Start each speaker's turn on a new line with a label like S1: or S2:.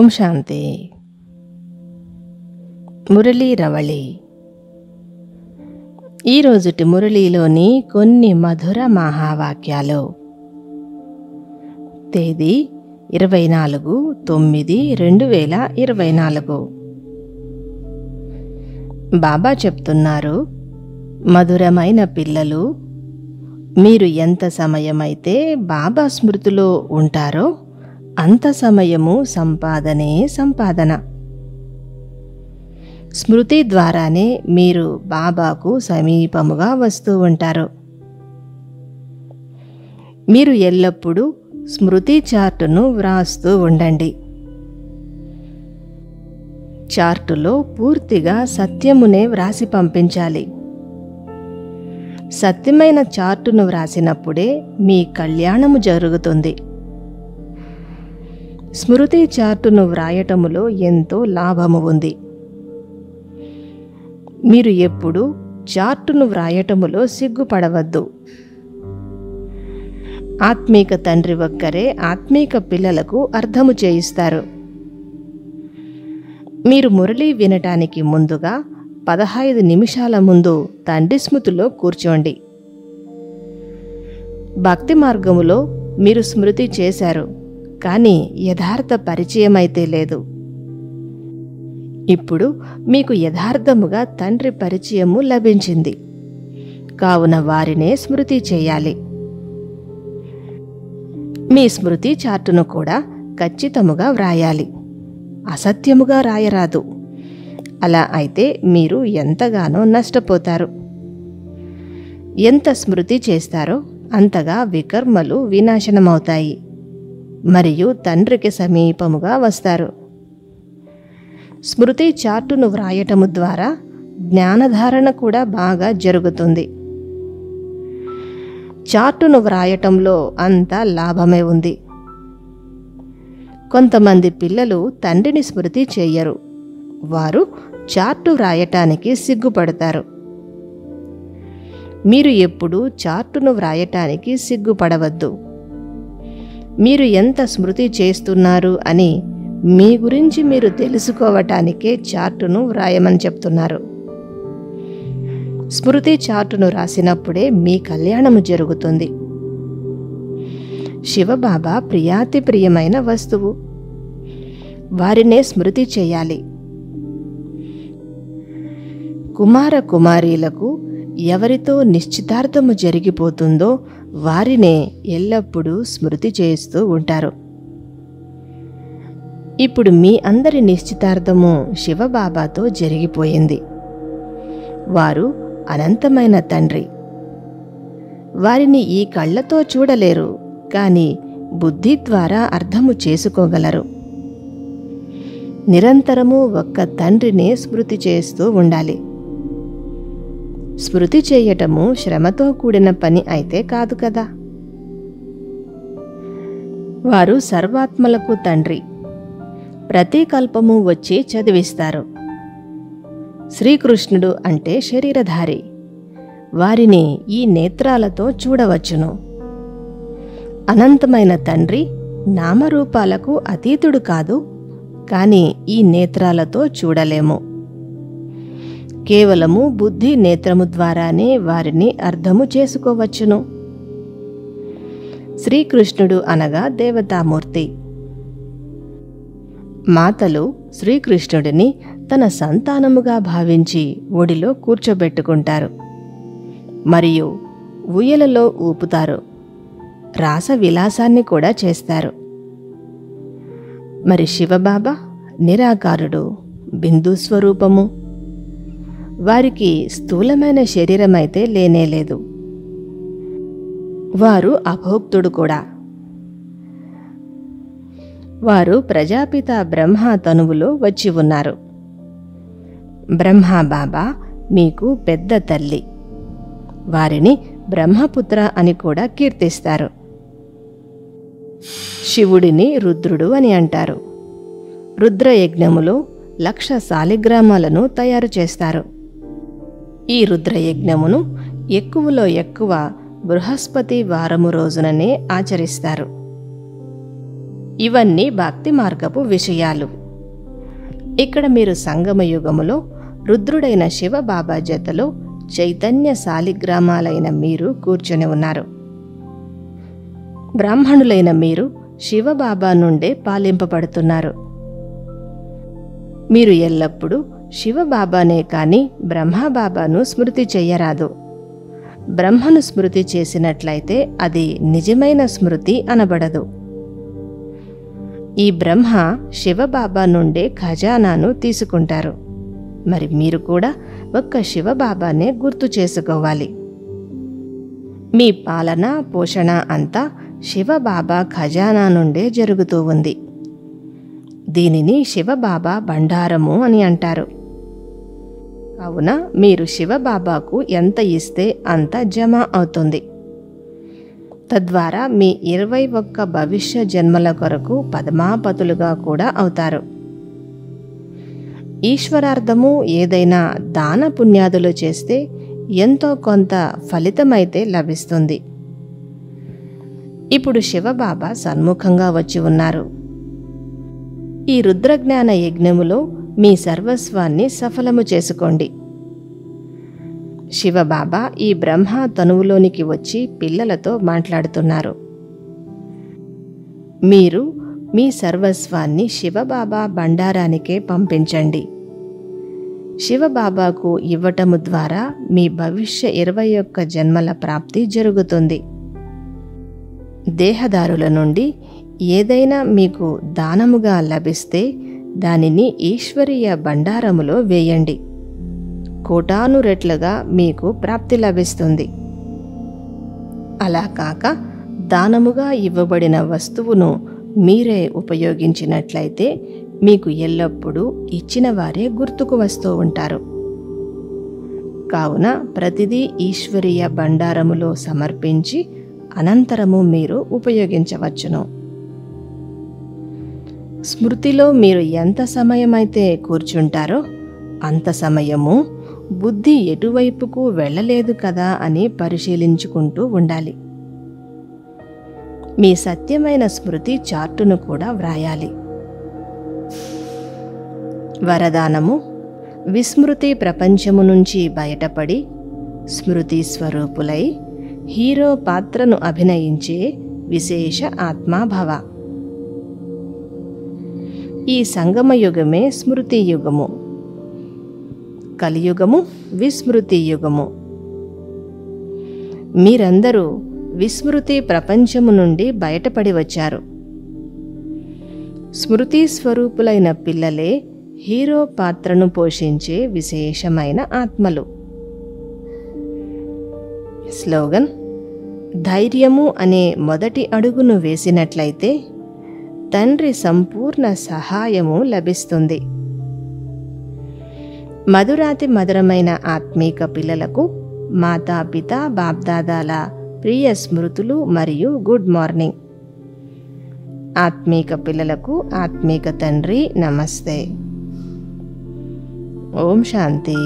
S1: ఓం శాంతి. మురళీ రవళి. ఈరోజుటి మురళీలోని కొన్ని మధుర మహావాక్యాలు. తేదీ 24/9/2024. బాబా చెప్తున్నారు, మధురమైన పిల్లలు, మీరు ఎంత సమయమైతే బాబా స్మృతిలో ఉంటారో అంత సమయము సంపాదనే సంపాదన. స్మృతి ద్వారానే మీరు బాబాకు సమీపముగా వస్తూ ఉంటారు. మీరు ఎల్లప్పుడూ స్మృతి చార్టును వ్రాస్తూ ఉండండి. చార్టులో పూర్తిగా సత్యమునే వ్రాసి పంపించాలి. సత్యమైన చార్టును వ్రాసినప్పుడే మీ కళ్యాణము జరుగుతుంది. స్మృతి చార్టును వ్రాయటములో ఎంతో లాభము ఉంది. మీరు ఎప్పుడూ చార్టును వ్రాయటములో సిగ్గుపడవద్దు. ఆత్మీక తండ్రి ఒక్కరే ఆత్మీక పిల్లలకు అర్థము చేయిస్తారు. మీరు మురళి వినటానికి ముందుగా 15 నిమిషాల ముందు తండ్రి స్మృతిలో కూర్చోండి. భక్తి మార్గములో మీరు స్మృతి చేశారు, కానీ యథార్థ పరిచయమైతే లేదు. ఇప్పుడు మీకు యథార్థముగా తండ్రి పరిచయము లభించింది, కావున వారినే స్మృతి చేయాలి. మీ స్మృతి చార్టును కూడా ఖచ్చితముగా వ్రాయాలి, అసత్యముగా రాయరాదు. అలా అయితే మీరు ఎంతగానో నష్టపోతారు. ఎంత స్మృతి చేస్తారో అంతగా వికర్మలు వినాశనమవుతాయి మరియు తండ్రికి సమీపముగా వస్తారు. స్మృతి చార్టును వ్రాయటము ద్వారా జ్ఞానధారణ కూడా బాగా జరుగుతుంది. చార్టును వ్రాయటంలో అంతా లాభమే ఉంది. కొంతమంది పిల్లలు తండ్రిని స్మృతి చేయరు. వారు చార్టు వ్రాయటానికి సిగ్గుపడతారు. మీరు ఎప్పుడూ చార్టును వ్రాయటానికి సిగ్గుపడవద్దు. మీరు ఎంత స్మృతి చేస్తున్నారు అని మీ గురించి మీరు తెలుసుకోవటానికే చార్టును వ్రాయమని చెప్తున్నారు. స్మృతి చార్టును రాసినప్పుడే మీ కళ్యాణము జరుగుతుంది. శివబాబా ప్రియాతి ప్రియమైన వస్తువు, వారినే స్మృతి చేయాలి. కుమార కుమారీలకు ఎవరితో నిశ్చితార్థము జరిగిపోతుందో వారినే ఎల్లప్పుడూ స్మృతి చేస్తూ ఉంటారు. ఇప్పుడు మీ అందరి నిశ్చితార్థము శివబాబాతో జరిగిపోయింది. వారు అనంతమైన తండ్రి. వారిని ఈ కళ్ళతో చూడలేరు, కానీ బుద్ధి ద్వారా అర్థము చేసుకోగలరు. నిరంతరము ఒక్క తండ్రినే స్మృతి చేస్తూ ఉండాలి. స్మృతి చేయటము శ్రమతో కూడిన పని అయితే కాదు కదా. వారు సర్వాత్మలకు తండ్రి. ప్రతి కల్పము వచ్చి చదివిస్తారు. శ్రీకృష్ణుడు అంటే శరీరధారి. వారిని ఈ నేత్రాలతో చూడవచ్చును. అనంతమైన తండ్రి నామరూపాలకు అతీతుడు కాదు, కానీ ఈ నేత్రాలతో చూడలేము. కేవలము బుద్ధి నేత్రము ద్వారానే వారిని అర్థము చేసుకోవచ్చును. శ్రీకృష్ణుడు అనగా దేవతామూర్తి. మాతలు శ్రీకృష్ణుడిని తన సంతానముగా భావించి ఒడిలో కూర్చోబెట్టుకుంటారు మరియు ఉయ్యలలో ఊపుతారు. రాస విలాసాన్ని కూడా చేస్తారు. మరి శివబాబా నిరాకారుడు, బిందు స్వరూపము. వారికి స్థూలమైన శరీరమైతే లేనేలేదు. వారు అభోక్తుడు కూడా. వారు ప్రజాపిత బ్రహ్మ తనువులో వచ్చి ఉన్నారు. బ్రహ్మ బాబా మీకు పెద్ద తల్లి. వారిని బ్రహ్మపుత్ర అని కూడా కీర్తిస్తారు. శివుడిని రుద్రుడు అని అంటారు. రుద్రయజ్ఞములో 1,00,000 శాలిగ్రామాలను తయారు చేస్తారు. ఈ రుద్రయజ్ఞమును ఎక్కువలో ఎక్కువ బృహస్పతి వారము రోజుననే ఆచరిస్తారు. ఇవన్నీ భక్తి మార్గపు విషయాలు. ఇక్కడ మీరు సంగమ యుగములో రుద్రుడైన శివబాబా జతలో చైతన్య శాలిగ్రామాలైన మీరు కూర్చొని ఉన్నారు. బ్రాహ్మణులైన మీరు శివబాబా నుండే పాలింపబడుతున్నారు. మీరు ఎల్లప్పుడూ శివబాబానే కాని బ్రహ్మబాబాను స్మృతి చెయ్యరాదు. బ్రహ్మను స్మృతి చేసినట్లయితే అది నిజమైన స్మృతి అనబడదు. ఈ బ్రహ్మ శివబాబా నుండే ఖజానాను తీసుకుంటారు. మరి మీరు కూడా ఒక్క శివబాబానే గుర్తు చేసుకోవాలి. మీ పాలన పోషణ అంతా శివబాబా ఖజానా నుండే జరుగుతూ ఉంది. దీనిని శివబాబా బండారము అని అంటారు. కావున మీరు శివబాబాకు ఎంత ఇస్తే అంత జమ అవుతుంది. తద్వారా మీ 21 భవిష్య జన్మల కొరకు పద్మాపతులుగా కూడా అవుతారు. ఈశ్వరార్థము ఏదైనా దాన పుణ్యాదులు చేస్తే ఎంతో కొంత ఫలితమైతే లభిస్తుంది. ఇప్పుడు శివబాబా సన్ముఖంగా వచ్చి ఉన్నారు. ఈ రుద్రజ్ఞాన యజ్ఞములో మీ సర్వస్వాన్ని సఫలము చేసుకోండి. శివబాబా ఈ బ్రహ్మ తనువులోనికి వచ్చి పిల్లలతో మాట్లాడుతున్నారు. మీరు మీ సర్వస్వాన్ని శివబాబా బండారానికే పంపించండి. శివబాబాకు ఇవ్వటము ద్వారా మీ భవిష్య 21 జన్మల ప్రాప్తి జరుగుతుంది. దేహదారుల నుండి ఏదైనా మీకు దానముగా లభిస్తే దానిని ఈశ్వరీయ బండారములో వేయండి. కోటాను రెట్లుగా మీకు ప్రాప్తి లభిస్తుంది. అలా కాక దానముగా ఇవ్వబడిన వస్తువును మీరే ఉపయోగించినట్లయితే మీకు ఎల్లప్పుడూ ఇచ్చిన వారే గుర్తుకు వస్తూ ఉంటారు. కావున ప్రతిదీ ఈశ్వరీయ బండారములో సమర్పించి అనంతరము మీరు ఉపయోగించవచ్చును. స్మృతిలో మీరు ఎంత సమయమైతే కూర్చుంటారో అంత సమయము బుద్ధి ఎటువైపుకు వెళ్ళలేదు కదా అని పరిశీలించుకుంటూ ఉండాలి. మీ సత్యమైన స్మృతి చార్టును కూడా వ్రాయాలి. వరదానము: విస్మృతి ప్రపంచము నుంచి బయటపడి స్మృతి స్వరూపులై హీరో పాత్రను అభినయించే విశేష ఆత్మాభవ. ఈ సంగమయుగమే స్మృతి యుగము, కలియుగము విస్మృతి యుగము. మీరందరూ విస్మృతి ప్రపంచము నుండి బయటపడి వచ్చారు. స్మృతి స్వరూపులైన పిల్లలే హీరో పాత్రను పోషించే విశేషమైన ఆత్మలు. స్లోగన్: ధైర్యము అనే మొదటి అడుగును వేసినట్లయితే తండ్రి సంపూర్ణ సహాయము లభిస్తుంది. మధురాతి మధురమైన ఆత్మీక పిల్లలకు మాతాపిత బాప్దాదాల ప్రియ స్మృతులు మరియు గుడ్ మార్నింగ్. ఆత్మీక పిల్లలకు ఆత్మీక తండ్రి నమస్తే. ఓం శాంతి.